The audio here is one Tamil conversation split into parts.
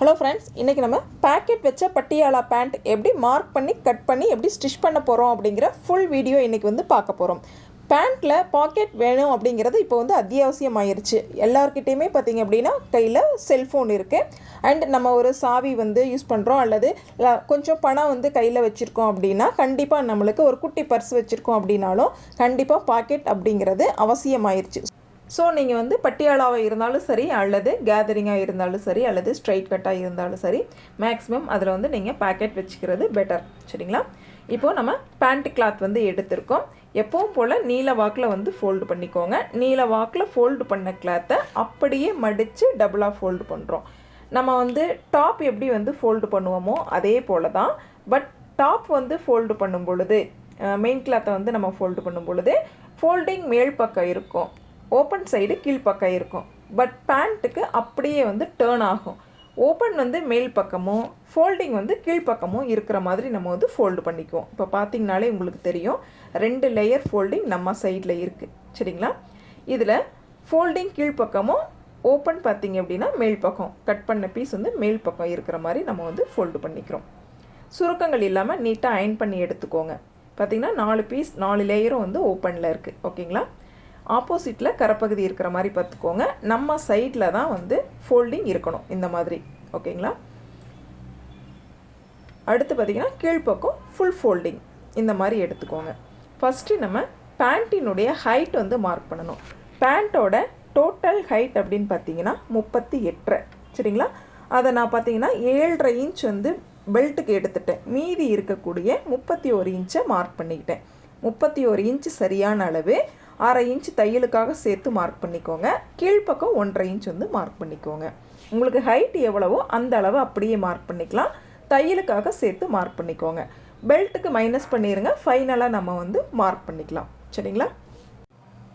ஹலோ ஃப்ரெண்ட்ஸ், இன்றைக்கி நம்ம பேக்கெட் வச்ச பட்டியாலா பேண்ட் எப்படி மார்க் பண்ணி கட் பண்ணி எப்படி ஸ்டிச் பண்ண போகிறோம் அப்படிங்கிற ஃபுல் வீடியோ இன்றைக்கி பார்க்க போகிறோம். பேண்ட்டில் பாக்கெட் வேணும் அப்படிங்கிறது இப்போ அத்தியாவசியமாயிருச்சு. எல்லாருக்கிட்டேயுமே பார்த்திங்க அப்படின்னா கையில் செல்ஃபோன் இருக்குது. அண்ட் நம்ம ஒரு சாவி யூஸ் பண்ணுறோம், அல்லது கொஞ்சம் பணம் கையில் வச்சுருக்கோம் அப்படின்னா கண்டிப்பாக நம்மளுக்கு ஒரு குட்டி பர்ஸ் வச்சுருக்கோம் அப்படின்னாலும் கண்டிப்பாக பாக்கெட் அப்படிங்கிறது அவசியமாயிருச்சு. ஸோ நீங்கள் பட்டியாலாவாக இருந்தாலும் சரி, அல்லது கேதரிங்காக இருந்தாலும் சரி, அல்லது ஸ்ட்ரைட் கட்டாக இருந்தாலும் சரி, மேக்ஸிமம் அதில் நீங்கள் பேக்கெட் வச்சுக்கிறது பெட்டர். சரிங்களா? இப்போது நம்ம பேண்ட் கிளாத் எடுத்திருக்கோம். எப்பவும் போல் நீல வாக்கில் ஃபோல்டு பண்ணிக்கோங்க. நீல வாக்கில் ஃபோல்டு பண்ண கிளாத்தை அப்படியே மடித்து டபுளாக ஃபோல்டு பண்ணுறோம். நம்ம டாப் எப்படி ஃபோல்டு பண்ணுவோமோ அதே போல் தான். பட் டாப் ஃபோல்டு பண்ணும் பொழுது, மெயின் கிளாத்தை நம்ம ஃபோல்டு பண்ணும் பொழுது ஃபோல்டிங் மேல் பக்கம் இருக்கும், ஓப்பன் சைடு கீழ்ப்பக்கம் இருக்கும். பட் பேண்ட்டுக்கு அப்படியே டேர்ன் ஆகும். ஓப்பன் மேல் பக்கமும் ஃபோல்டிங் கீழ்ப்பக்கமும் இருக்கிற மாதிரி நம்ம ஃபோல்டு பண்ணிக்குவோம். இப்போ பார்த்திங்கனாலே உங்களுக்கு தெரியும், 2 லேயர் ஃபோல்டிங் நம்ம சைடில் இருக்குது. சரிங்களா? இதில் ஃபோல்டிங் கீழ்ப்பக்கமும் ஓப்பன் பார்த்திங்க அப்படின்னா மேல் பக்கம், கட் பண்ண பீஸ் மேல் பக்கம் இருக்கிற மாதிரி நம்ம ஃபோல்டு பண்ணிக்கிறோம். சுருக்கங்கள் இல்லாமல் நீட்டாக அயன் பண்ணி எடுத்துக்கோங்க. பார்த்திங்கன்னா 4 பீஸ் 4 லேயரும் ஓப்பனில் இருக்குது. ஓகேங்களா? ஆப்போசிட்டில் கரைப்பகுதி இருக்கிற மாதிரி பார்த்துக்கோங்க. நம்ம சைடில் தான் ஃபோல்டிங் இருக்கணும் இந்த மாதிரி. ஓகேங்களா? அடுத்து பார்த்திங்கன்னா கீழ்ப்பக்கம் ஃபுல் ஃபோல்டிங் இந்த மாதிரி எடுத்துக்கோங்க. ஃபஸ்ட்டு நம்ம பேண்ட்டினுடைய ஹைட் மார்க் பண்ணணும். பேண்ட்டோட டோட்டல் ஹைட் அப்படின்னு பார்த்தீங்கன்னா 38. சரிங்களா? அதை நான் பார்த்தீங்கன்னா 7.5 இன்ச் பெல்ட்டுக்கு எடுத்துட்டேன். மீதி இருக்கக்கூடிய 31 இன்ச்சை மார்க் பண்ணிக்கிட்டேன். 31 இன்ச்சு சரியான அளவு. 1/2 இன்ச் தையலுக்காக சேர்த்து மார்க் பண்ணிக்கோங்க. கீழ்ப்பக்கம் 1.5 இன்ச் மார்க் பண்ணிக்கோங்க. உங்களுக்கு ஹைட் எவ்வளவோ அந்த அளவு அப்படியே மார்க் பண்ணிக்கலாம். தையலுக்காக சேர்த்து மார்க் பண்ணிக்கோங்க. பெல்ட்டுக்கு மைனஸ் பண்ணிடுங்க. ஃபைனலாக நம்ம மார்க் பண்ணிக்கலாம். சரிங்களா?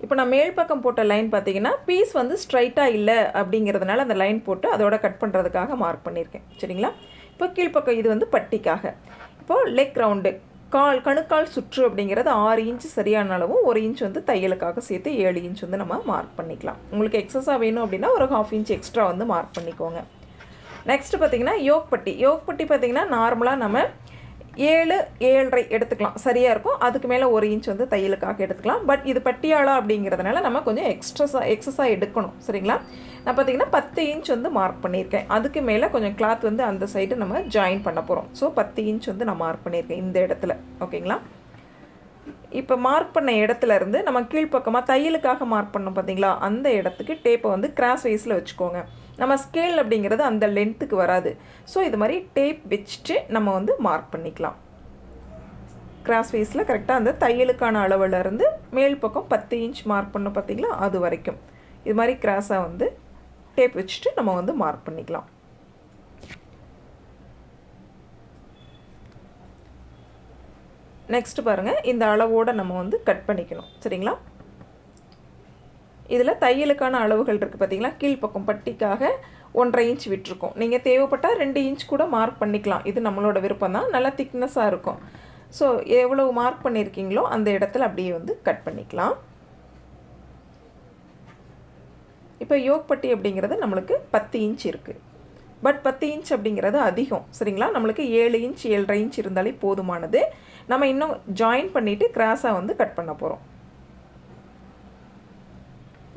இப்போ நான் மேல் பக்கம் போட்ட லைன் பார்த்தீங்கன்னா பீஸ் ஸ்ட்ரைட்டாக இல்லை அப்படிங்கிறதுனால அந்த லைன் போட்டு அதோட கட் பண்ணுறதுக்காக மார்க் பண்ணியிருக்கேன். சரிங்களா? இப்போ கீழ்ப்பக்கம் இது பட்டிக்காக. இப்போது லெக் ரவுண்டு, கணுக்கால் சுற்று அப்படிங்கிறது 6 இன்ச் சரியான அளவும் 1 இன்ச் தையலுக்காக சேர்த்து 7 இன்ச் நம்ம மார்க் பண்ணிக்கலாம். உங்களுக்கு எக்ஸஸாக வேணும் அப்படின்னா ஒரு 1/2 இன்ச் எக்ஸ்ட்ரா மார்க் பண்ணிக்கோங்க. நெக்ஸ்ட்டு பார்த்திங்கன்னா யோக் பட்டி பார்த்திங்கன்னா நார்மலாக நம்ம 7, 7.5 எடுத்துக்கலாம், சரியாக இருக்கும். அதுக்கு மேலே 1 இன்ச் தையலுக்காக எடுத்துக்கலாம். பட் இது பட்டியாலா அப்படிங்கிறதுனால நம்ம கொஞ்சம் எக்ஸஸாக எடுக்கணும். சரிங்களா? நான் பார்த்திங்கன்னா 10 இன்ச் மார்க் பண்ணியிருக்கேன். அதுக்கு மேலே கொஞ்சம் கிளாத் அந்த சைடு நம்ம ஜாயின் பண்ண போகிறோம். ஸோ 10 இன்ச் நான் மார்க் பண்ணியிருக்கேன் இந்த இடத்துல. ஓகேங்களா? இப்போ மார்க் பண்ண இடத்துல இருந்து நம்ம கீழ்ப்பக்கமாக தையலுக்காக மார்க் பண்ணோம் பார்த்தீங்களா, அந்த இடத்துக்கு டேப்பை கிராஸ் வைஸில் வச்சுக்கோங்க. நம்ம ஸ்கேல் அப்படிங்கிறது அந்த லென்த்துக்கு வராது. ஸோ இது மாதிரி டேப் வச்சுட்டு நம்ம மார்க் பண்ணிக்கலாம். கிராஸ் வைஸில் கரெக்டாக அந்த தையலுக்கான அளவுலேருந்து மேல் பக்கம் 10 இன்ச் மார்க் பண்ணோம் பார்த்தீங்களா, அது வரைக்கும் இது மாதிரி கிராஸாக டேப் வச்சுட்டு நம்ம மார்க் பண்ணிக்கலாம். நெக்ஸ்ட்டு பாருங்கள், இந்த அளவோடு நம்ம கட் பண்ணிக்கணும். சரிங்களா? இதில் தையலுக்கான அளவுகள் இருக்குது பார்த்தீங்களா. கீழ்ப்பக்கம் பட்டிக்காக 1.5 இன்ச் விட்டுருக்கோம். நீங்கள் தேவைப்பட்டால் 2 இன்ச் கூட மார்க் பண்ணிக்கலாம். இது நம்மளோட விருப்பம் தான். நல்லா திக்னஸாக இருக்கும். ஸோ எவ்வளவு மார்க் பண்ணியிருக்கீங்களோ அந்த இடத்துல அப்படியே கட் பண்ணிக்கலாம். இப்போ யோக் பட்டி அப்படிங்கிறது நம்மளுக்கு 10 இன்ச் இருக்குது. பட் 10 இன்ச் அப்படிங்கிறது அதிகம். சரிங்களா? நம்மளுக்கு 7 இன்ச் 7.5 இன்ச் இருந்தாலே போதுமானது. நம்ம இன்னும் ஜாயின் பண்ணிவிட்டு கிராஸாக கட் பண்ண போகிறோம்.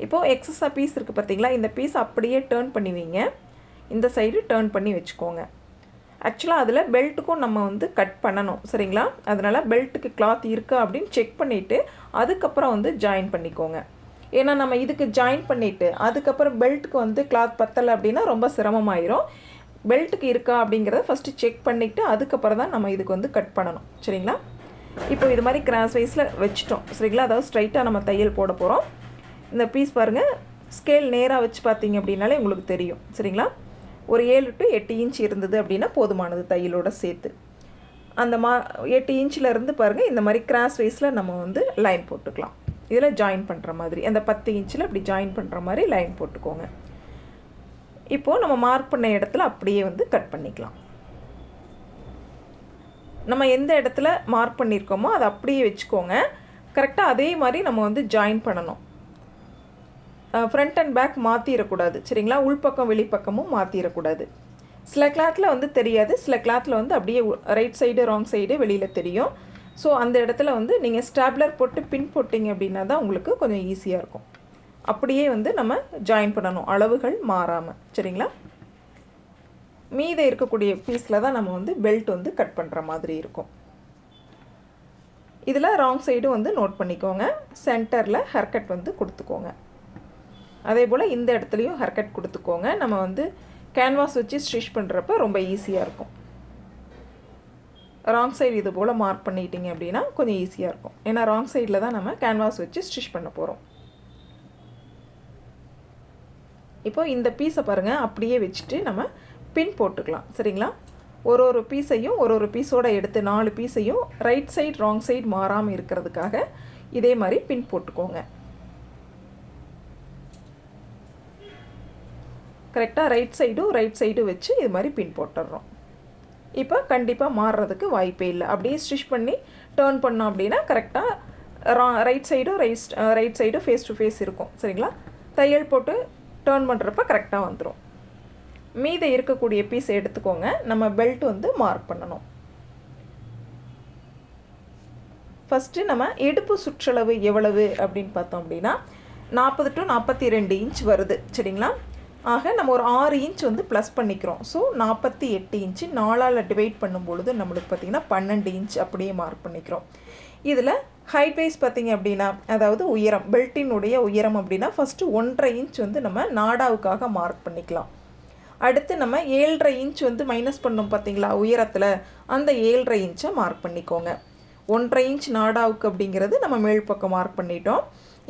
இப்போது எக்ஸஸாக பீஸ் இருக்குது பார்த்தீங்களா, இந்த பீஸ் அப்படியே டேர்ன் பண்ணுவீங்க. இந்த சைடு டேர்ன் பண்ணி வச்சுக்கோங்க. ஆக்சுவலாக அதில் பெல்ட்டுக்கும் நம்ம கட் பண்ணணும். சரிங்களா? அதனால் பெல்ட்டுக்கு கிளாத் இருக்கா அப்படின்னு செக் பண்ணிவிட்டு அதுக்கப்புறம் ஜாயின் பண்ணிக்கோங்க. ஏன்னா நம்ம இதுக்கு ஜாயின் பண்ணிவிட்டு அதுக்கப்புறம் பெல்ட்டுக்கு கிளாத் பத்தலை அப்படின்னா ரொம்ப சிரமமாயிரும். பெல்ட்டுக்கு இருக்கா அப்படிங்கிறத ஃபஸ்ட்டு செக் பண்ணிவிட்டு அதுக்கப்புறம் தான் நம்ம இதுக்கு கட் பண்ணணும். சரிங்களா? இப்போ இது மாதிரி கிராஸ் வைஸில் வச்சுட்டோம். சரிங்களா? அதாவது ஸ்ட்ரைட்டாக நம்ம தையல் போட போகிறோம். இந்த பீஸ் பாருங்கள், ஸ்கேல் நேராக வச்சு பார்த்தீங்க அப்படின்னாலே உங்களுக்கு தெரியும். சரிங்களா? ஒரு 7 to 8 இன்ச் இருந்தது அப்படின்னா போதுமானது தையலோட சேர்த்து. அந்த 8 இன்ச்சிலேருந்து பாருங்கள் இந்த மாதிரி கிராஸ் வைஸில் நம்ம லைன் போட்டுக்கலாம். இதில் ஜாயின் பண்ணுற மாதிரி அந்த 10 இன்ச்சில் அப்படி ஜாயின் பண்ணுற மாதிரி லைன் போட்டுக்கோங்க. இப்போது நம்ம மார்க் பண்ண இடத்துல அப்படியே கட் பண்ணிக்கலாம். நம்ம எந்த இடத்துல மார்க் பண்ணியிருக்கோமோ அதை அப்படியே வச்சுக்கோங்க. கரெக்டாக அதே மாதிரி நம்ம ஜாயின் பண்ணணும். ஃப்ரண்ட் அண்ட் பேக் மாற்றிடக்கூடாது. சரிங்களா? உள்பக்கம் வெளிப்பக்கமும் மாற்றிடக்கூடாது. சில கிளாத்தில் வந்து தெரியாது, சில கிளாத்தில் வந்து அப்படியே ரைட் சைடு ராங் சைடு வெளியில் தெரியும். ஸோ அந்த இடத்துல வந்து நீங்கள் ஸ்டாப்லர் போட்டு பின் போட்டிங்க அப்படின்னா தான் உங்களுக்கு கொஞ்சம் ஈஸியாக இருக்கும். அப்படியே வந்து நம்ம ஜாயின் பண்ணணும், அளவுகள் மாறாமல். சரிங்களா? மீத இருக்கக்கூடிய பீஸில் தான் நம்ம வந்து பெல்ட் வந்து கட் பண்ணுற மாதிரி இருக்கும். இதில் ராங் சைடு வந்து நோட் பண்ணிக்கோங்க. சென்டரில் ஹேர்கட் வந்து கொடுத்துக்கோங்க. அதே போல் இந்த இடத்துலையும் ஹேர்கட் கொடுத்துக்கோங்க. நம்ம வந்து கேன்வாஸ் வச்சு ஸ்டிச் பண்ணுறப்ப ரொம்ப ஈஸியாக இருக்கும். ராங் சைடு இது போல் மார்க் பண்ணிட்டீங்க அப்படின்னா கொஞ்சம் ஈஸியாக இருக்கும். ஏன்னா ராங் சைடில் தான் நம்ம கேன்வாஸ் வச்சு ஸ்டிச் பண்ண போகிறோம். இப்போது இந்த பீஸை பாருங்கள், அப்படியே வச்சுட்டு நம்ம பின் போட்டுக்கலாம். சரிங்களா? ஒரு பீஸையும் ஒரு பீஸோடு எடுத்து 4 பீஸையும் ரைட் சைடு ராங் சைடு மாறாமல் இருக்கிறதுக்காக இதே மாதிரி பின் போட்டுக்கோங்க. கரெக்டாக ரைட் சைடு வச்சு இது மாதிரி பின் போட்டுடுறோம். இப்போ கண்டிப்பாக மாறுறதுக்கு வாய்ப்பே இல்லை. அப்படியே ஸ்டிச் பண்ணி டேர்ன் பண்ணோம் அப்படின்னா கரெக்டாக right side face to face இருக்கும். சரிங்களா? தையல் போட்டு டேர்ன் பண்ணுறப்ப கரெக்டாக வந்துடும். மீத இருக்கக்கூடிய பீஸ் எடுத்துக்கோங்க. நம்ம பெல்ட் வந்து மார்க் பண்ணணும். ஃபஸ்ட்டு நம்ம இடுப்பு சுற்றளவு எவ்வளவு அப்படின்னு பார்த்தோம் அப்படின்னா 40 to 42 இன்ச் வருது. சரிங்களா? ஆக நம்ம ஒரு 6 இன்ச் வந்து ப்ளஸ் பண்ணிக்கிறோம். ஸோ 48 இன்ச்சு 4ஆல் டிவைட் பண்ணும்பொழுது நம்மளுக்கு பார்த்திங்கன்னா 12 இன்ச் அப்படியே மார்க் பண்ணிக்கிறோம். இதில் ஹைட் வைஸ் பார்த்திங்க அப்படின்னா, அதாவது உயரம், பெல்ட்டினுடைய உயரம் அப்படின்னா ஃபஸ்ட்டு 1.5 இன்ச் வந்து நம்ம நாடாவுக்காக மார்க் பண்ணிக்கலாம். அடுத்து நம்ம 7.5 இன்ச் வந்து மைனஸ் பண்ணோம் பார்த்திங்களா உயரத்தில், அந்த 7.5 இன்ச்சை மார்க் பண்ணிக்கோங்க. 1.5 இன்ச் நாடாவுக்கு அப்படிங்கிறது நம்ம மேல் பக்கம் மார்க் பண்ணிட்டோம்.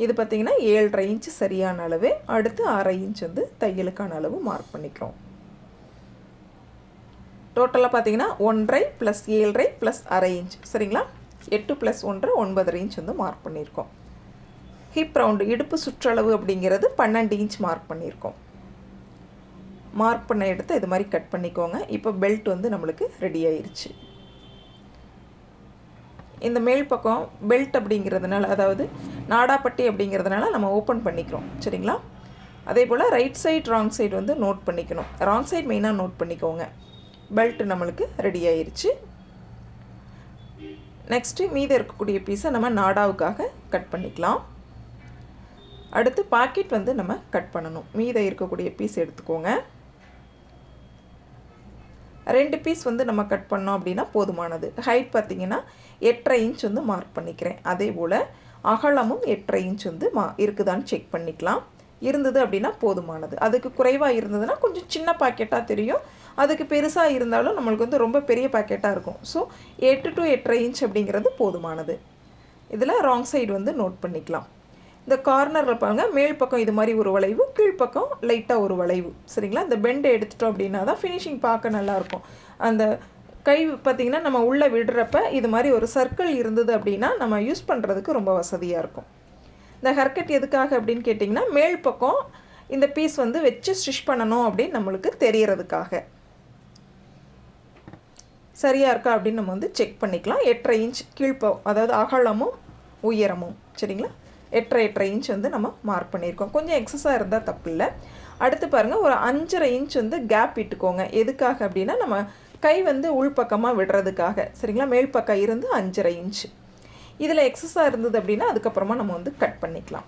இது பார்த்திங்கன்னா 7.5 இன்ச் சரியான அளவு. அடுத்து 1/2 இன்ச் வந்து தையலுக்கான அளவு மார்க் பண்ணிக்கிறோம். டோட்டலாக பார்த்திங்கன்னா 1.5 + 7.5 + 1/2 இன்ச். சரிங்களா? 8 + 1 9.5 இன்ச் வந்து மார்க் பண்ணியிருக்கோம். ஹிப் ரவுண்டு இடுப்பு சுற்றளவு அப்படிங்கிறது 12 இன்ச் மார்க் பண்ணியிருக்கோம். மார்க் பண்ண எடுத்து இது மாதிரி கட் பண்ணிக்கோங்க. இப்போ பெல்ட் வந்து நம்மளுக்கு ரெடி ஆயிடுச்சு. இந்த மேல் பக்கம் பெல்ட் அப்படிங்கிறதுனால, அதாவது நாடாப்பட்டி அப்படிங்கிறதுனால நம்ம ஓப்பன் பண்ணிக்கிறோம். சரிங்களா? அதே போல் ரைட் சைடு ராங் சைடு வந்து நோட் பண்ணிக்கணும். ராங் சைடு மெயினாக நோட் பண்ணிக்கோங்க. பெல்ட் நம்மளுக்கு ரெடி ஆயிடுச்சு. நெக்ஸ்ட்டு மீத இருக்கக்கூடிய பீஸை நம்ம நாடாவுக்காக கட் பண்ணிக்கலாம். அடுத்து பாக்கெட் வந்து நம்ம கட் பண்ணணும். மீத இருக்கக்கூடிய பீஸ் எடுத்துக்கோங்க. 2 பீஸ் வந்து நம்ம கட் பண்ணோம் அப்படின்னா போதுமானது. ஹைட் பார்த்திங்கன்னா 8.5 இன்ச் வந்து மார்க் பண்ணிக்கிறேன். அதே போல் அகலமும் 8.5 இன்ச் வந்து இருக்குதான்னு செக் பண்ணிக்கலாம். இருந்தது அப்படின்னா போதுமானது. அதுக்கு குறைவாக இருந்ததுன்னா கொஞ்சம் சின்ன பாக்கெட்டாக தெரியும். அதுக்கு பெருசாக இருந்தாலும் நம்மளுக்கு வந்து ரொம்ப பெரிய பாக்கெட்டாக இருக்கும். ஸோ 8 to 8.5 இன்ச் அப்படிங்கிறது போதுமானது. இதில் ராங் சைடு வந்து நோட் பண்ணிக்கலாம். இந்த கார்னரில் பாருங்கள், மேல் பக்கம் இது மாதிரி ஒரு வளைவு, கீழ்ப்பக்கம் லைட்டாக ஒரு வளைவு. சரிங்களா? இந்த பெண்டை எடுத்துட்டோம் அப்படின்னா தான் ஃபினிஷிங் பார்க்க நல்லாயிருக்கும். அந்த கை பார்த்திங்கன்னா நம்ம உள்ளே விடுறப்ப இது மாதிரி ஒரு சர்க்கிள் இருந்தது அப்படின்னா நம்ம யூஸ் பண்ணுறதுக்கு ரொம்ப வசதியாக இருக்கும். இந்த ஹேர்கட் எதுக்காக அப்படின்னு கேட்டிங்கன்னா, மேல் பக்கம் இந்த பீஸ் வந்து வச்சு ஸ்டிச் பண்ணணும் அப்படின்னு நம்மளுக்கு தெரியறதுக்காக. சரியாக இருக்கா அப்படின்னு நம்ம வந்து செக் பண்ணிக்கலாம். 8.5 இன்ச் அதாவது அகலமும் உயரமும். சரிங்களா? 8.5 இன்ச் வந்து நம்ம மார்க் பண்ணியிருக்கோம். கொஞ்சம் எக்ஸஸாக இருந்தால் தப்பு இல்லை. அடுத்து பாருங்கள், ஒரு 5.5 இன்ச் வந்து கேப் இட்டுக்கோங்க. எதுக்காக அப்படின்னா நம்ம கை வந்து உள்பக்கமாக விடுறதுக்காக. சரிங்களா? மேல் பக்கம் இருந்து 5.5 இன்ச். இதில் எக்ஸஸாக இருந்தது அப்படின்னா அதுக்கப்புறமா நம்ம வந்து கட் பண்ணிக்கலாம்.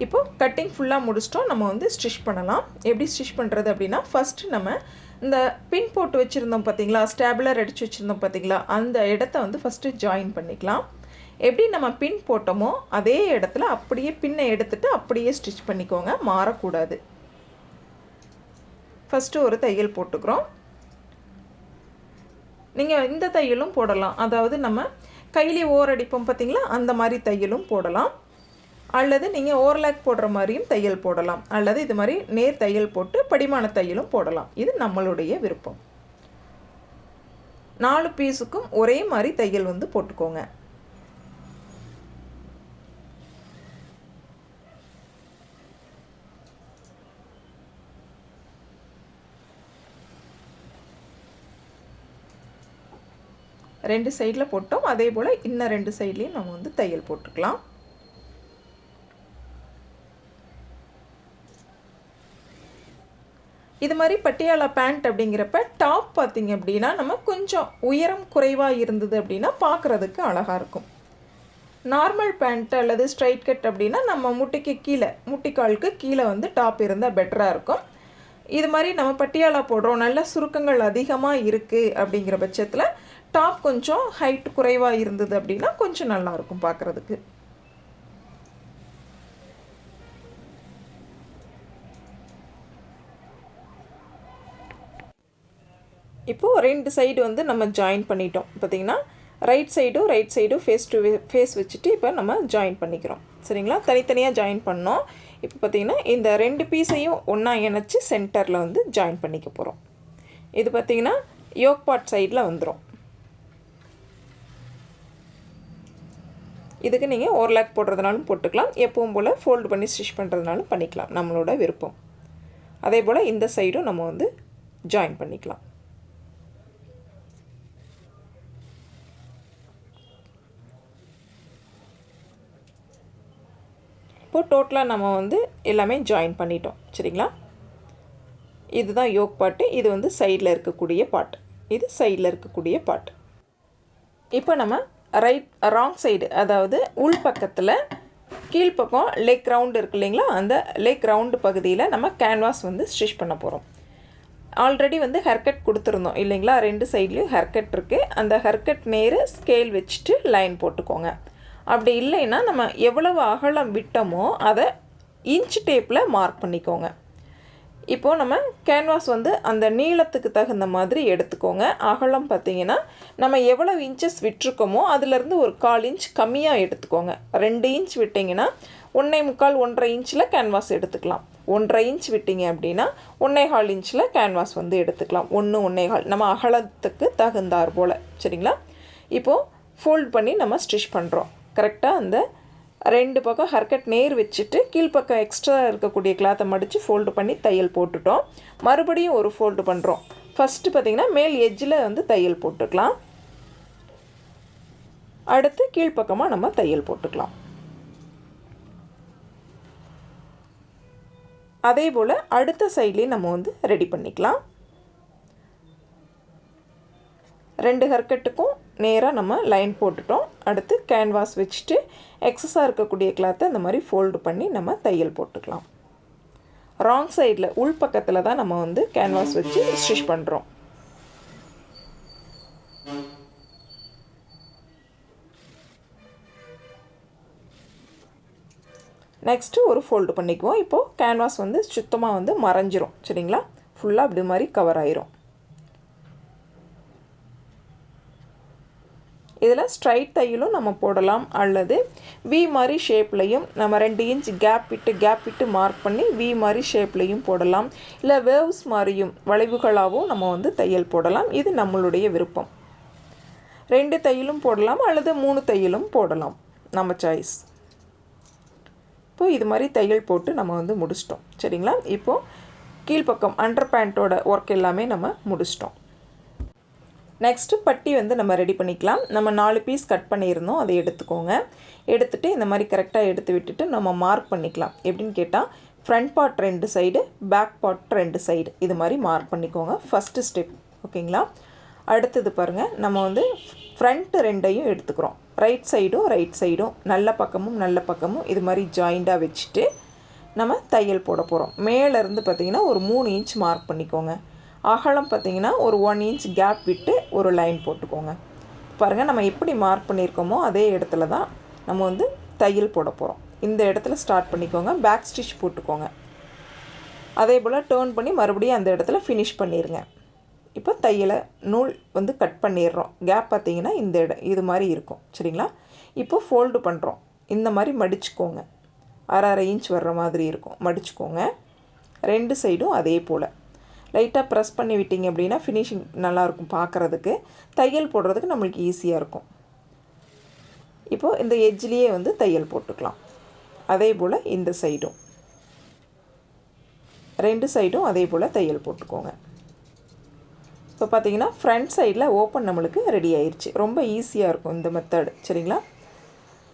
இப்போது கட்டிங் ஃபுல்லாக முடிச்சிட்டோம். நம்ம வந்து ஸ்டிச் பண்ணலாம். எப்படி ஸ்டிச் பண்ணுறது அப்படின்னா, ஃபஸ்ட்டு நம்ம இந்த பின் போட்டு வச்சுருந்தோம் பார்த்திங்களா, ஸ்டாபிளர் அடித்து வச்சுருந்தோம் பார்த்திங்களா, அந்த இடத்த வந்து ஃபஸ்ட்டு ஜாயின் பண்ணிக்கலாம். எப்படி நம்ம பின் போட்டோமோ அதே இடத்துல அப்படியே பின்னை எடுத்துகிட்டு அப்படியே ஸ்டிச் பண்ணிக்கோங்க, மாறக்கூடாது. ஃபஸ்ட்டு ஒரு தையல் போட்டுக்கிறோம். நீங்கள் இந்த தையலும் போடலாம். அதாவது நம்ம கையிலே ஓரடிப்போம் பார்த்திங்களா, அந்த மாதிரி தையலும் போடலாம். அல்லது நீங்கள் ஓவர்லாக் போடுற மாதிரியும் தையல் போடலாம். அல்லது இது மாதிரி நேர் தையல் போட்டு படிமான தையலும் போடலாம். இது நம்மளுடைய விருப்பம். 4 பீஸுக்கும் ஒரே மாதிரி தையல் வந்து போட்டுக்கோங்க. ரெண்டு சைடில் போட்டோம். அதே போல் இன்னும் 2 சைட்லேயும் நம்ம வந்து தையல் போட்டுக்கலாம். இது மாதிரி பட்டியாலா பேண்ட் அப்படிங்கிறப்ப டாப் பார்த்திங்க அப்படின்னா நம்ம கொஞ்சம் உயரம் குறைவாக இருந்தது அப்படின்னா பார்க்குறதுக்கு அழகாக இருக்கும். நார்மல் பேண்ட் அல்லது ஸ்ட்ரைட் கட் அப்படின்னா நம்ம முட்டிக்கு கீழே முட்டிக்காலுக்கு கீழே வந்து டாப் இருந்தால் பெட்டராக இருக்கும். இது மாதிரி நம்ம பட்டியாலா போடுறோம், நல்ல சுருக்கங்கள் அதிகமாக இருக்குது அப்படிங்கிற பட்சத்தில் டாப் கொஞ்சம் ஹைட் குறைவாக இருந்தது அப்படின்னா கொஞ்சம் நல்லாயிருக்கும் பார்க்குறதுக்கு. இப்போது 2 சைடு வந்து நம்ம ஜாயின் பண்ணிட்டோம். பார்த்திங்கன்னா ரைட் சைடும் ஃபேஸ் டு ஃபேஸ் வச்சுட்டு இப்போ நம்ம ஜாயின் பண்ணிக்கிறோம். சரிங்களா, தனித்தனியாக ஜாயின் பண்ணோம். இப்போ பார்த்திங்கன்னா இந்த 2 பீஸையும் ஒன்றா இணைச்சி சென்டரில் வந்து ஜாயின் பண்ணிக்க போகிறோம். இது பார்த்திங்கன்னா யோக் பார்ட் சைடில் வந்துடும். இதுக்கு நீங்கள் ஓவர்லாக் போடுறதுனாலும் போட்டுக்கலாம், எப்பவும் போல் ஃபோல்டு பண்ணி ஸ்டிச் பண்ணுறதுனாலும் பண்ணிக்கலாம், நம்மளோட விருப்பம். அதே போல் இந்த சைடும் நம்ம வந்து ஜாயின் பண்ணிக்கலாம். இப்போது டோட்டலாக நம்ம வந்து எல்லாமே ஜாயின் பண்ணிட்டோம். சரிங்களா, இதுதான் யோக் பார்ட்டு, இது வந்து சைடில் இருக்கக்கூடிய பார்ட், இது சைடில் இருக்கக்கூடிய பார்ட். இப்போ நம்ம ராங் சைடு, அதாவது உள் பக்கத்தில் கீழ்ப்பக்கம் லெக் ரவுண்டு இருக்குது இல்லைங்களா, அந்த லெக் ரவுண்டு பகுதியில் நம்ம கேன்வாஸ் வந்து ஸ்டிச் பண்ண போகிறோம். ஆல்ரெடி வந்து ஹேர்கட் கொடுத்துருந்தோம் இல்லைங்களா, 2 சைட்லேயும் ஹேர்கட் இருக்குது. அந்த ஹேர்கட் நேரு ஸ்கேல் வச்சுட்டு லைன் போட்டுக்கோங்க. அப்படி இல்லைன்னா நம்ம எவ்வளவு அகலம் விட்டோமோ அதை இன்ச் டேப்பில் மார்க் பண்ணிக்கோங்க. இப்போது நம்ம கேன்வாஸ் வந்து அந்த நீளத்துக்கு தகுந்த மாதிரி எடுத்துக்கோங்க. அகலம் பார்த்திங்கன்னா நம்ம எவ்வளவு இன்ச்சஸ் விட்டுருக்கோமோ அதிலேருந்து ஒரு 1/4 இன்ச் கம்மியாக எடுத்துக்கோங்க. 2 இன்ச் விட்டிங்கன்னா 1.25 1.5 இன்ச்சில் கேன்வாஸ் எடுத்துக்கலாம். 1.5 இன்ச் விட்டிங்க அப்படின்னா 1.25 இன்ச்சில் கேன்வாஸ் வந்து எடுத்துக்கலாம். 1 1.25 நம்ம அகலத்துக்கு தகுந்தார் போல். சரிங்களா, இப்போது ஃபோல்ட் பண்ணி நம்ம ஸ்டிச் பண்ணுறோம். கரெக்டாக அந்த 2 பக்கம் ஹர்கட் நேர் வச்சுட்டு கீழ்ப்பக்கம் எக்ஸ்ட்ரா இருக்கக்கூடிய கிளாத்தை மடித்து ஃபோல்டு பண்ணி தையல் போட்டுட்டோம். மறுபடியும் ஒரு ஃபோல்டு பண்ணுறோம். ஃபஸ்ட்டு பார்த்திங்கன்னா மேல் எட்ஜில் வந்து தையல் போட்டுக்கலாம். அடுத்து கீழ்ப்பக்கமாக நம்ம தையல் போட்டுக்கலாம். அதே போல் அடுத்த சைட்லேயும் நம்ம வந்து ரெடி பண்ணிக்கலாம். 2 ஹர்கட்டுக்கும் நேராக நம்ம லைன் போட்டுட்டோம். அடுத்து கேன்வாஸ் வச்சுட்டு எக்ஸஸாக இருக்கக்கூடிய கிளாத்தை இந்த மாதிரி ஃபோல்டு பண்ணி நம்ம தையல் போட்டுக்கலாம். ராங் சைடில் உள் பக்கத்தில் தான் நம்ம வந்து கேன்வாஸ் வச்சு ஸ்டிச் பண்ணுறோம். நெக்ஸ்ட்டு ஒரு ஃபோல்டு பண்ணிக்குவோம். இப்போது கேன்வாஸ் வந்து சுத்தமாக வந்து மறைஞ்சிரும். சரிங்களா, ஃபுல்லாக அப்படி மாதிரி கவர் ஆயிரும். இதில் ஸ்ட்ரைட் தையலும் நம்ம போடலாம், அல்லது வி மாதிரி ஷேப்லையும் நம்ம 2 இன்ச் கேப் விட்டு மார்க் பண்ணி வி மாதிரி ஷேப்லையும் போடலாம். இல்லை வேவ்ஸ் மாதிரியும் வளைவுகளாகவும் நம்ம வந்து தையல் போடலாம். இது நம்மளுடைய விருப்பம். 2 தையலும் போடலாம் அல்லது 3 தையலும் போடலாம், நம்ம சாய்ஸ். இப்போது இது மாதிரி தையல் போட்டு நம்ம வந்து முடிச்சிட்டோம். சரிங்களா, இப்போது கீழ்ப்பக்கம் அண்டர் பேண்ட்டோட ஒர்க் எல்லாமே நம்ம முடிச்சிட்டோம். நெக்ஸ்ட்டு பட்டி வந்து நம்ம ரெடி பண்ணிக்கலாம். நம்ம 4 பீஸ் கட் பண்ணியிருந்தோம், அதை எடுத்துக்கோங்க. எடுத்துகிட்டு இந்த மாதிரி கரெக்டாக எடுத்து விட்டுட்டு நம்ம மார்க் பண்ணிக்கலாம். எப்படின்னு கேட்டால் front part 2 side, back part 2 side, இது மாதிரி மார்க் பண்ணிக்கோங்க. First step. ஓகேங்களா, அடுத்தது பாருங்கள், நம்ம வந்து ஃப்ரண்ட் 2ஐயும் எடுத்துக்கிறோம். ரைட் சைடும் நல்ல பக்கமும் இது மாதிரி ஜாயிண்டாக வச்சுட்டு நம்ம தையல் போட போகிறோம். மேலேருந்து பார்த்திங்கன்னா ஒரு 3 இன்ச் மார்க் பண்ணிக்கோங்க. அகலம் பார்த்திங்கன்னா ஒரு 1 இன்ச் கேப் விட்டு ஒரு லைன் போட்டுக்கோங்க. பாருங்கள், நம்ம எப்படி மார்க் பண்ணியிருக்கோமோ அதே இடத்துல தான் நம்ம வந்து தையல் போட போகிறோம். இந்த இடத்துல ஸ்டார்ட் பண்ணிக்கோங்க, பேக் ஸ்டிச் போட்டுக்கோங்க. அதே போல் டேர்ன் பண்ணி மறுபடியும் அந்த இடத்துல ஃபினிஷ் பண்ணிடுங்க. இப்போ தையலை நூல் வந்து கட் பண்ணிடுறோம். கேப் பார்த்திங்கன்னா இந்த இது மாதிரி இருக்கும். சரிங்களா, இப்போ ஃபோல்டு பண்ணுறோம். இந்த மாதிரி மடிச்சுக்கோங்க. 1/2 இன்ச் வர்ற மாதிரி இருக்கும், மடிச்சுக்கோங்க. 2 சைடும் அதே போல் லைட்டாக ப்ரெஸ் பண்ணி விட்டிங்க அப்படின்னா ஃபினிஷிங் நல்லாயிருக்கும் பார்க்குறதுக்கு. தையல் போடுறதுக்கு நம்மளுக்கு ஈஸியாக இருக்கும். இப்போது இந்த எட்ஜ்லேயே வந்து தையல் போட்டுக்கலாம். அதே போல் இந்த சைடும் 2 சைடும் அதே போல் தையல் போட்டுக்கோங்க. இப்போ பார்த்திங்கன்னா ஃப்ரண்ட் சைடில் ஓப்பன் நம்மளுக்கு ரெடி ஆயிடுச்சு. ரொம்ப ஈஸியாக இருக்கும் இந்த மெத்தடு. சரிங்களா,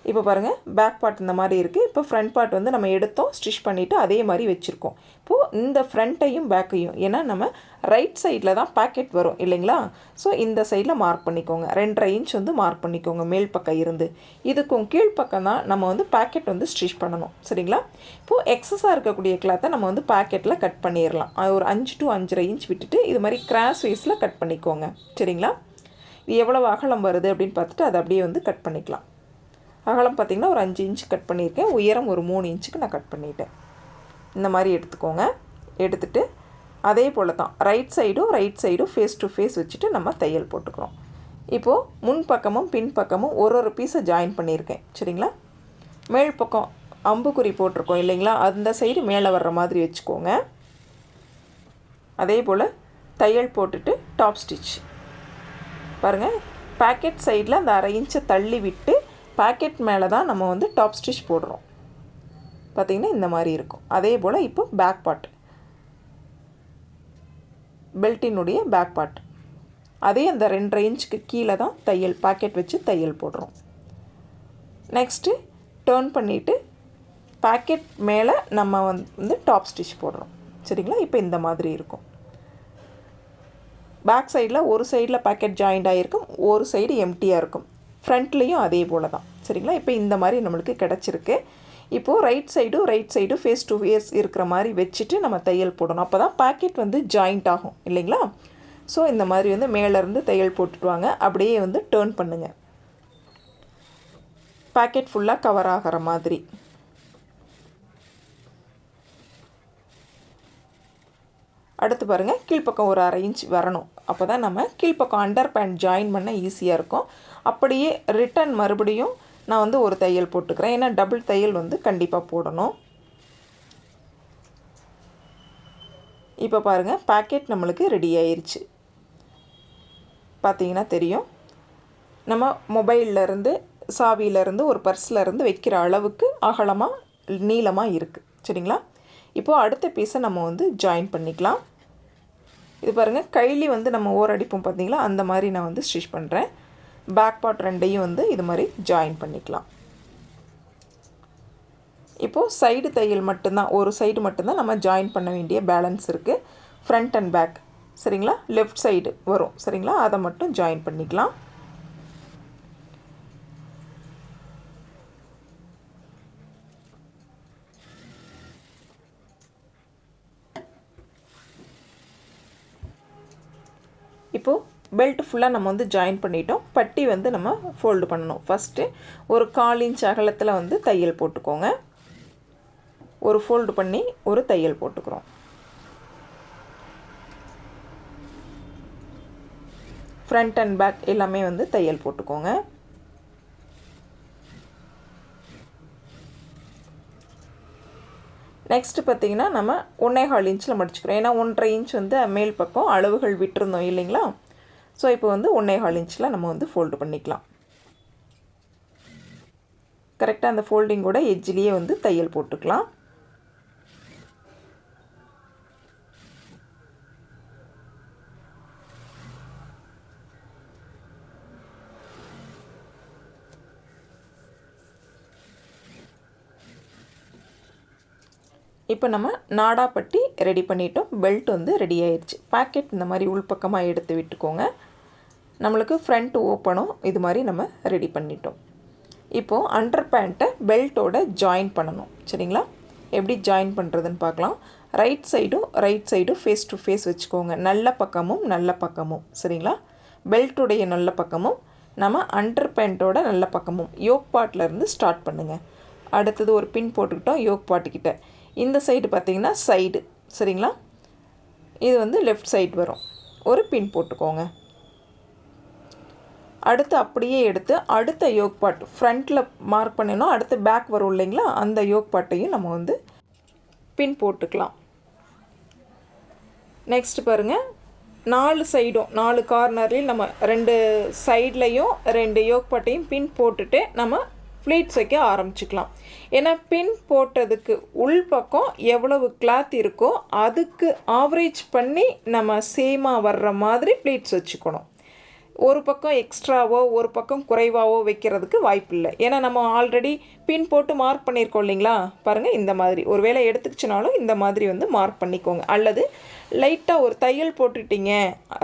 இப்போ பாருங்கள் பேக் பார்ட் இந்த மாதிரி இருக்குது. இப்போ ஃப்ரண்ட் பார்ட் வந்து நம்ம எடுத்தோம், ஸ்டிச் பண்ணிவிட்டு அதே மாதிரி வச்சுருக்கோம். இப்போது இந்த ஃப்ரண்ட்டையும் பேக்கையும், ஏன்னா நம்ம ரைட் சைடில் தான் பாக்கெட் வரும் இல்லைங்களா, ஸோ இந்த சைடில் மார்க் பண்ணிக்கோங்க. 2.5 இன்ச் வந்து மார்க் பண்ணிக்கோங்க மேல் பக்கம் இருந்து. இதுக்கும் கீழ்ப்பக்கம் தான் நம்ம வந்து பாக்கெட் வந்து ஸ்டிச் பண்ணணும். சரிங்களா? இப்போது எக்ஸஸாக இருக்கக்கூடிய கிளாத்தை நம்ம வந்து பாக்கெட்டில் கட் பண்ணிடலாம். ஒரு 5 to 5.5 இன்ச் விட்டுட்டு இது மாதிரி கிராஸ் வைஸில் கட் பண்ணிக்கோங்க. சரிங்களா? இது எவ்வளோ அகலம் வருது அப்படின்னு பார்த்துட்டு அதை அப்படியே வந்து கட் பண்ணிக்கலாம். அகலம் பார்த்திங்கன்னா ஒரு 5 இன்ச் கட் பண்ணியிருக்கேன். உயரம் ஒரு 3 இன்ச்சுக்கு நான் கட் பண்ணிட்டேன். இந்த மாதிரி எடுத்துக்கோங்க. எடுத்துகிட்டு அதே போல் தான் ரைட் சைடும் ஃபேஸ் டு ஃபேஸ் வச்சுட்டு நம்ம தையல் போட்டுக்கிறோம். இப்போது முன் பக்கமும் பின் பக்கமும் ஒரு பீஸை ஜாயின் பண்ணியிருக்கேன். சரிங்களா? மேல் பக்கம் அம்புக்குறி போட்டிருக்கோம் இல்லைங்களா, அந்த சைடு மேலே வர்ற மாதிரி வச்சுக்கோங்க. அதே போல் தையல் போட்டுட்டு டாப் ஸ்டிச் பாருங்கள். பாக்கெட் சைடில் அந்த 1/2 இன்ச்சை தள்ளி விட்டு பாக்கெட் மேலே தான் நம்ம வந்து டாப் ஸ்டிச் போடுறோம். பார்த்திங்கன்னா இந்த மாதிரி இருக்கும். அதே போல் இப்போ பேக் பார்ட், பெல்ட்டினுடைய பேக் பார்ட் அதே அந்த 2.5 இன்ச்சுக்கு கீழே தான் தையல் பாக்கெட் வச்சு தையல் போடுறோம். நெக்ஸ்ட்டு டர்ன் பண்ணிவிட்டு பாக்கெட் மேலே நம்ம வந்து டாப் ஸ்டிச் போடுறோம். சரிங்களா? இப்போ இந்த மாதிரி இருக்கும். பேக் சைடில் ஒரு சைடில் பாக்கெட் ஜாயிண்ட் ஆகிருக்கும், ஒரு சைடு எம்டியாக இருக்கும். ஃப்ரண்ட்லேயும் அதே போல் தான். சரிங்களா? இப்போ இந்த மாதிரி நம்மளுக்கு கிடச்சிருக்கு. இப்போது right side face to face இருக்கிற மாதிரி வச்சுட்டு நம்ம தையல் போடணும். அப்போ தான் பாக்கெட் வந்து ஜாயிண்ட் ஆகும் இல்லைங்களா? ஸோ இந்த மாதிரி வந்து மேலேருந்து தையல் போட்டுட்டு வாங்க. அப்படியே வந்து டர்ன் பண்ணுங்கள், பாக்கெட் ஃபுல்லாக கவர் ஆகிற மாதிரி. அடுத்து பாருங்கள், கீழ்ப்பக்கம் ஒரு 1/2 இன்ச் வரணும். அப்போ தான் நம்ம கீழ்ப்பக்கம் அண்டர் பேண்ட் ஜாயின் பண்ண ஈஸியாக இருக்கும். அப்படியே ரிட்டன் மறுபடியும் நான் வந்து ஒரு தையல் போட்டுக்கிறேன். ஏன்னா டபுள் தையல் வந்து கண்டிப்பாக போடணும். இப்போ பாருங்கள், பாக்கெட் நம்மளுக்கு ரெடி ஆயிடுச்சு. பார்த்தீங்கன்னா தெரியும், நம்ம மொபைல்லேருந்து சாவியிலேருந்து ஒரு பர்ஸ்லேருந்து வைக்கிற அளவுக்கு அகலமாக நீளமாக இருக்குது. சரிங்களா? இப்போது அடுத்த பீஸை நம்ம வந்து ஜாயின் பண்ணிக்கலாம். இது பாருங்கள், கைலி வந்து நம்ம ஓரடிப்போம் பார்த்தீங்களா, அந்த மாதிரி நான் வந்து ஸ்டிச் பண்ணுறேன். பேக் பார்ட் 2ஐயும் வந்து இது மாதிரி ஜாயின் பண்ணிக்கலாம். இப்போது சைடு தையல் மட்டும்தான், ஒரு சைடு மட்டும்தான் நம்ம ஜாயின் பண்ண வேண்டிய பேலன்ஸ் இருக்குது. Front and back. சரிங்களா? லெஃப்ட் சைடு வரும். சரிங்களா? அதை மட்டும் ஜாயின் பண்ணிக்கலாம். இப்போது பெல்ட் ஃபுல்லாக நம்ம வந்து ஜாயின் பண்ணிட்டோம். பட்டி வந்து நம்ம ஃபோல்டு பண்ணணும். ஃபஸ்ட்டு ஒரு 1/4 இன்ச் அகலத்தில் வந்து தையல் போட்டுக்கோங்க. ஒரு ஃபோல்டு பண்ணி ஒரு தையல் போட்டுக்கிறோம். ஃப்ரண்ட் அண்ட் பேக் எல்லாமே வந்து தையல் போட்டுக்கோங்க. நெக்ஸ்ட்டு பார்த்திங்கன்னா நம்ம 1.25 இன்ச்சில் மடிச்சுக்கிறோம். ஏன்னா 1.5 இன்ச் வந்து மேல் பக்கம் அளவுகள் விட்டுருந்தோம் இல்லைங்களா? ஸோ இப்போ வந்து 1.25 இன்ச்சில் நம்ம வந்து ஃபோல்டு பண்ணிக்கலாம். கரெக்டாக அந்த ஃபோல்டிங்கோட எட்ஜ்லேயே வந்து தையல் போட்டுக்கலாம். இப்போ நம்ம நாடாப்பட்டி ரெடி பண்ணிட்டோம். பெல்ட் வந்து ரெடி ஆயிடுச்சு. பாக்கெட் இந்த மாதிரி உள்பக்கமாக எடுத்து விட்டுக்கோங்க. நம்மளுக்கு ஃப்ரண்ட் ஓப்பனும் இது மாதிரி நம்ம ரெடி பண்ணிட்டோம். இப்போது அண்டர் பேண்ட்டை பெல்ட்டோட ஜாயின் பண்ணணும். சரிங்களா? எப்படி ஜாயின் பண்ணுறதுன்னு பார்க்கலாம். ரைட் சைடும் ஃபேஸ் டு ஃபேஸ் வச்சுக்கோங்க. நல்ல பக்கமும். சரிங்களா? பெல்ட்டுடைய நல்ல பக்கமும் நம்ம அண்டர் பேண்ட்டோட நல்ல பக்கமும் யோக் பார்ட்லேருந்து ஸ்டார்ட் பண்ணுங்கள். அடுத்தது ஒரு பின் போட்டுக்கிட்டோம் யோக் பார்ட்டுக்கிட்ட. இந்த சைடு பார்த்திங்கன்னா சைடு. சரிங்களா? இது வந்து லெஃப்ட் சைடு வரும். ஒரு பின் போட்டுக்கோங்க. அடுத்து அப்படியே எடுத்து அடுத்த யோக் பார்ட் ஃப்ரண்ட்டில் மார்க் பண்ணினோம். அடுத்து பேக் வரும் இல்லைங்களா, அந்த யோக் பார்ட்டையும் நம்ம வந்து பின் போட்டுக்கலாம். நெக்ஸ்ட் பாருங்கள், 4 சைடும் 4 கார்னர்லேயும் நம்ம 2 சைட்லேயும் 2 யோக் பார்ட்டையும் பின் போட்டுட்டு நம்ம ப்ளீட்ஸ் வைக்க ஆரம்பிச்சுக்கலாம். ஏன்னா பின் போட்டதுக்கு உள் பக்கம் எவ்வளவு கிளாத் இருக்கோ அதுக்கு ஆவரேஜ் பண்ணி நம்ம சேமாக வர்ற மாதிரி ப்ளீட்ஸ் வச்சுக்கணும். ஒரு பக்கம் எக்ஸ்ட்ராவோ ஒரு பக்கம் குறைவாவோ வைக்கிறதுக்கு வாய்ப்பு இல்லை. ஏன்னா நம்ம ஆல்ரெடி பின் போட்டு மார்க் பண்ணியிருக்கோம் இல்லைங்களா. பாருங்கள், இந்த மாதிரி ஒரு வேளை எடுத்துக்கிச்சுனாலும் இந்த மாதிரி வந்து மார்க் பண்ணிக்கோங்க. அல்லது லைட்டாக ஒரு தையல் போட்டுட்டிங்க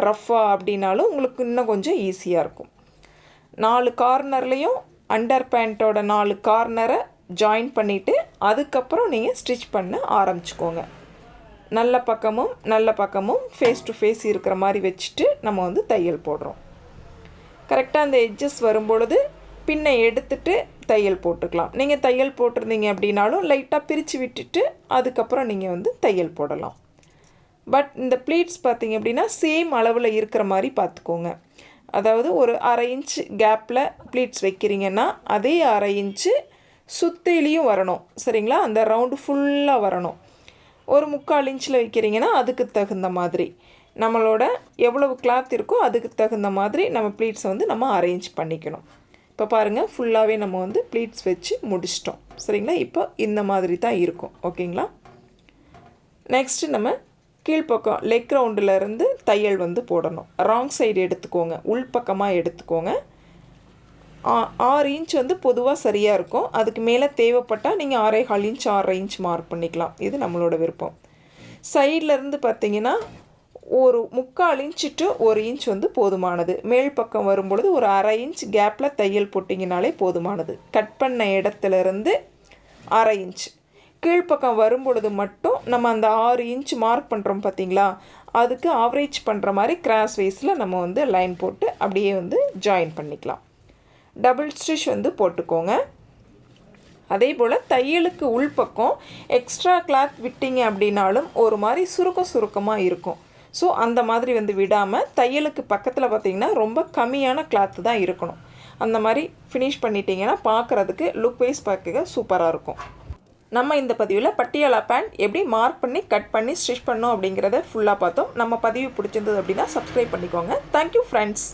ரஃப்பாக அப்படின்னாலும் உங்களுக்கு இன்னும் கொஞ்சம் ஈஸியாக இருக்கும். 4 கார்னர்லேயும் அண்டர் பேண்ட்டோட 4 கார்னரை ஜாயின் பண்ணிவிட்டு அதுக்கப்புறம் நீங்கள் ஸ்டிச் பண்ண ஆரம்பிச்சுக்கோங்க. நல்ல பக்கமும் ஃபேஸ் டு ஃபேஸ் இருக்கிற மாதிரி வச்சுட்டு நம்ம வந்து தையல் போடுறோம். கரெக்டாக அந்த எட்ஜஸ் வரும்பொழுது பின்னை எடுத்துட்டு தையல் போட்டுக்கலாம். நீங்கள் தையல் போட்டிருந்தீங்க அப்படின்னாலும் லைட்டாக பிரித்து விட்டுட்டு அதுக்கப்புறம் நீங்கள் வந்து தையல் போடலாம். பட் இந்த ப்ளீட்ஸ் பார்த்திங்க அப்படின்னா சேம் அளவில் இருக்கிற மாதிரி பார்த்துக்கோங்க. அதாவது ஒரு 1/2 இன்ச் கேப்பில் ப்ளீட்ஸ் வைக்கிறீங்கன்னா அதே 1/2 இன்ச்சு சுத்திலையும் வரணும். சரிங்களா, அந்த ரவுண்டு ஃபுல்லாக வரணும். ஒரு 3/4 இன்ச்சில் வைக்கிறீங்கன்னா அதுக்கு தகுந்த மாதிரி நம்மளோட எவ்வளவு கிளாத் இருக்கோ அதுக்கு தகுந்த மாதிரி நம்ம ப்ளீட்ஸை வந்து நம்ம அரேஞ்ச் பண்ணிக்கணும். இப்போ பாருங்கள், ஃபுல்லாகவே நம்ம வந்து ப்ளீட்ஸ் வச்சு முடிச்சிட்டோம். சரிங்களா, இப்போ இந்த மாதிரி தான் இருக்கும். ஓகேங்களா. நெக்ஸ்ட்டு நம்ம கீழ்ப்பக்கம் லெக் ரவுண்டிலேருந்து தையல் வந்து போடணும். ராங் சைடு எடுத்துக்கோங்க, உள்பக்கமாக எடுத்துக்கோங்க. 6 இன்ச் வந்து பொதுவாக சரியாக இருக்கும். அதுக்கு மேலே தேவைப்பட்டால் நீங்கள் 6.25 இன்ச் 6.5 இன்ச் மார்க் பண்ணிக்கலாம். இது நம்மளோட விருப்பம். சைட்லேருந்து பார்த்தீங்கன்னா ஒரு 3/4 இன்ச்சு டு 1 இன்ச் வந்து போதுமானது. மேல் பக்கம் வரும்பொழுது ஒரு 1/2 இன்ச் கேப்பில் தையல் போட்டிங்கனாலே போதுமானது. கட் பண்ண இடத்துலேருந்து 1/2 இன்ச் கீழ்ப்பக்கம் வரும்பொழுது மட்டும் நம்ம அந்த 6 இன்ச் மார்க் பண்ணுறோம் பார்த்தீங்களா, அதுக்கு ஆவரேஜ் பண்ணுற மாதிரி கிராஸ் வைஸில் நம்ம வந்து லைன் போட்டு அப்படியே வந்து ஜாயின் பண்ணிக்கலாம். டபுள் ஸ்டிச் வந்து போட்டுக்கோங்க. அதே போல் தையலுக்கு உள்பக்கம் எக்ஸ்ட்ரா கிளாத் விட்டிங்க அப்படின்னாலும் ஒரு மாதிரி சுருக்கமாக இருக்கும். ஸோ அந்த மாதிரி வந்து விடாமல் தையலுக்கு பக்கத்தில் பார்த்திங்கன்னா ரொம்ப கம்மியான கிளாத்து தான் இருக்கணும். அந்த மாதிரி ஃபினிஷ் பண்ணிட்டீங்கன்னா பார்க்குறதுக்கு லுக் வைஸ் பார்க்க சூப்பராக இருக்கும். நம்ம இந்த பதிவில் பட்டியாலா பேண்ட் எப்படி மார்க் பண்ணி கட் பண்ணி ஸ்டிச் பண்ணோம் அப்படிங்கிறத ஃபுல்லாக பார்த்தோம். நம்ம பதிவு பிடிச்சிருந்தது அப்படின்னா சப்ஸ்கிரைப் பண்ணிக்கோங்க. Thank you friends.